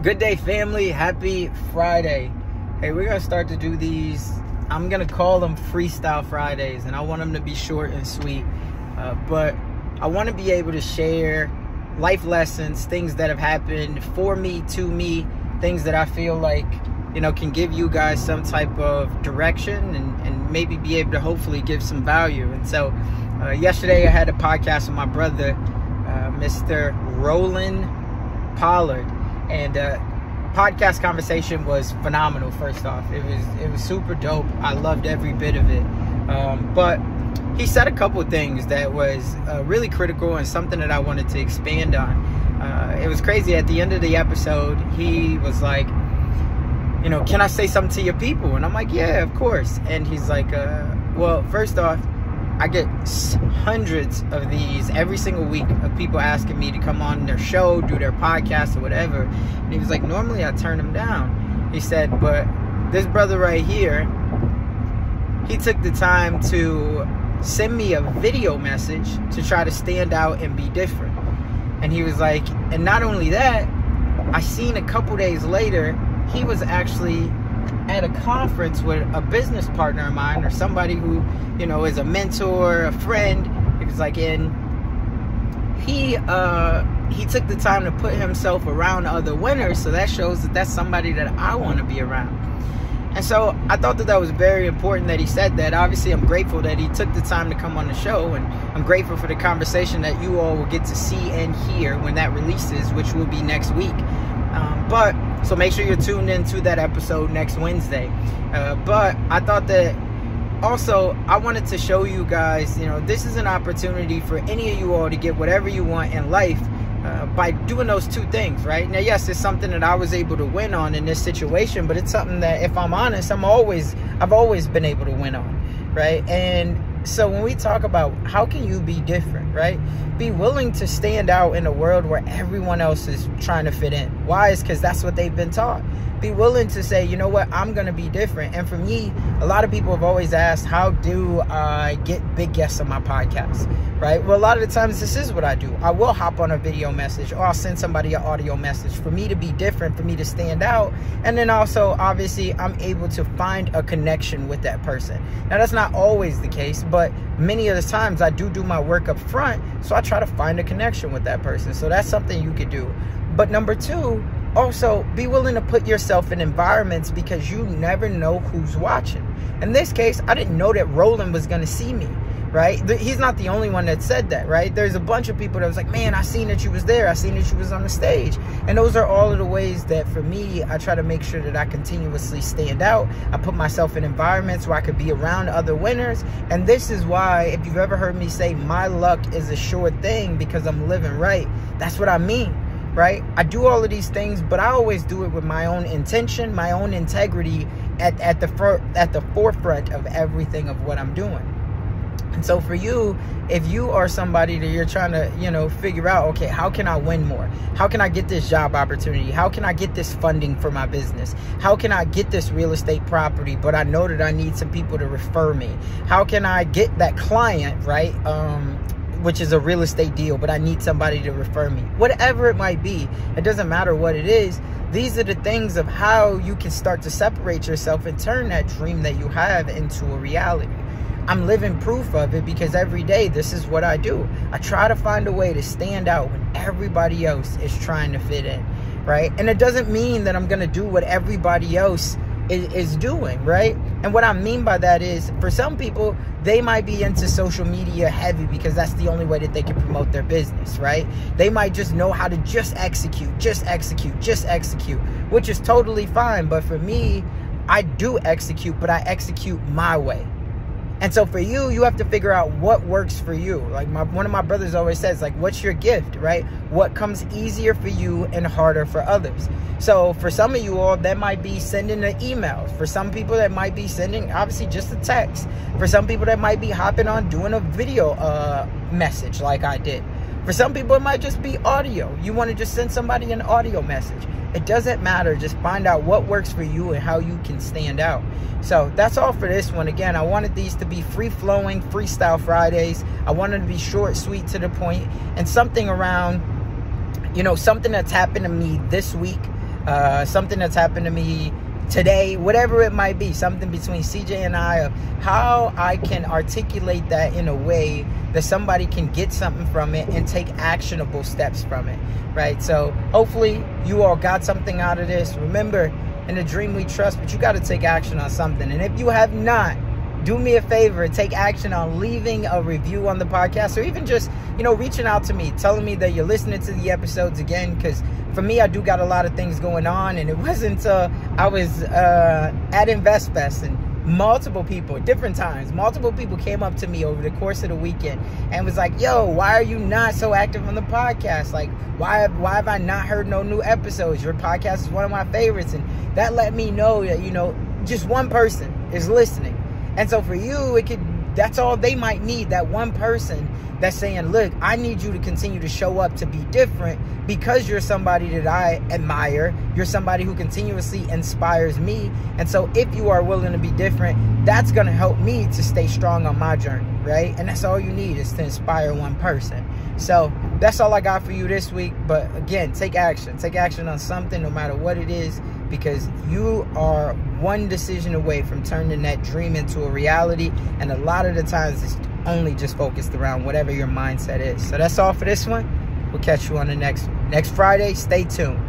Good day, family. Happy Friday. Hey, we're gonna start to do these. I'm gonna call them Freestyle Fridays, and I want them to be short and sweet, but I want to be able to share life lessons, things that have happened for me, to me, things that I feel like, can give you guys some type of direction and maybe be able to hopefully give some value. And so yesterday I had a podcast with my brother, Mr. Roland Pollard, and podcast conversation was phenomenal. First off, it was super dope. I loved every bit of it, but he said a couple things that was really critical and something that I wanted to expand on. It was crazy. At the end of the episode, he was like, can I say something to your people? And I'm like, yeah, of course. And he's like, well, first off, I get hundreds of these every single week of people asking me to come on their show, do their podcast or whatever. And he was like, normally I turn them down. He said, but this brother right here, he took the time to send me a video message to try to stand out and be different. And he was like, and not only that, I seen a couple days later, he was actually at a conference with a business partner of mine, or somebody who, is a mentor, a friend. He was like, and he took the time to put himself around other winners. So that shows that that's somebody that I want to be around. And so I thought that was very important that he said that. Obviously, I'm grateful that he took the time to come on the show, and I'm grateful for the conversation that you all will get to see and hear when that releases, which will be next week. So make sure you're tuned into that episode next Wednesday. But I thought that also I wanted to show you guys, this is an opportunity for any of you all to get whatever you want in life by doing those two things, right? Now, yes, it's something that I was able to win on in this situation, but it's something that, if I'm honest, I've always been able to win on, right? And so when we talk about how can you be different, right? Be willing to stand out in a world where everyone else is trying to fit in. Why? Is because that's what they've been taught. Be willing to say, you know what, I'm going to be different. And for me, a lot of people have always asked, how do I get big guests on my podcast, right? Well, a lot of the times this is what I do. I will hop on a video message, or I'll send somebody an audio message for me to be different, for me to stand out. And then also, obviously, I'm able to find a connection with that person. Now, that's not always the case, but many of the times I do my work up front. So I try to find a connection with that person. So that's something you could do. But number two, also be willing to put yourself in environments, because you never know who's watching. In this case, I didn't know that Roland was going to see me, right? He's not the only one that said that, right? There's a bunch of people that was like, man, I seen that you was there. I seen that you was on the stage. And those are all of the ways that, for me, I try to make sure that I continuously stand out. I put myself in environments where I could be around other winners. And this is why, if you've ever heard me say my luck is a sure thing because I'm living right, that's what I mean. Right? I do all of these things, but I always do it with my own intention, my own integrity at the forefront of everything of what I'm doing. And so for you, if you are somebody that you're trying to, figure out, okay, how can I win more? How can I get this job opportunity? How can I get this funding for my business? How can I get this real estate property, but I know that I need some people to refer me? How can I get that client, right? Which is a real estate deal, but I need somebody to refer me. Whatever it might be, it doesn't matter what it is. These are the things of how you can start to separate yourself and turn that dream that you have into a reality. I'm living proof of it, because every day this is what I do. I try to find a way to stand out when everybody else is trying to fit in, right? And it doesn't mean that I'm going to do what everybody else is doing, right? And what I mean by that is, for some people, they might be into social media heavy because that's the only way that they can promote their business, right? They might just know how to just execute, which is totally fine. But for me, I do execute, but I execute my way. And so for you, you have to figure out what works for you. Like one of my brothers always says, like, what's your gift, right? What comes easier for you and harder for others? So for some of you all, that might be sending an email. For some people, that might be sending, obviously, just a text. For some people, that might be hopping on, doing a video message like I did. For some people, it might just be audio. You want to just send somebody an audio message. It doesn't matter. Just find out what works for you and how you can stand out. So that's all for this one. Again, I wanted these to be free-flowing Freestyle Fridays. I wanted to be short, sweet, to the point, and something around, something that's happened to me this week something that's happened to me today, whatever it might be, something between CJ and I, of how I can articulate that in a way that somebody can get something from it and take actionable steps from it, right? So hopefully you all got something out of this. Remember, in the dream we trust, but you got to take action on something. And if you have not, do me a favor, take action on leaving a review on the podcast, or even just, you know, reaching out to me, telling me that you're listening to the episodes again, because for me, I do got a lot of things going on, and it wasn't until I was at InvestFest, and multiple people, different times, multiple people came up to me over the course of the weekend and was like, yo, why are you not so active on the podcast? Like, why have I not heard no new episodes? Your podcast is one of my favorites. And that let me know that, you know, just one person is listening. And so for you, that's all they might need, that one person that's saying, look, I need you to continue to show up to be different because you're somebody that I admire. You're somebody who continuously inspires me. And so if you are willing to be different, that's going to help me to stay strong on my journey, right? And that's all you need, is to inspire one person. So that's all I got for you this week. But again, take action. Take action on something, no matter what it is, because you are one decision away from turning that dream into a reality. And a lot of the times it's only just focused around whatever your mindset is. So that's all for this one. We'll catch you on the next Friday. Stay tuned.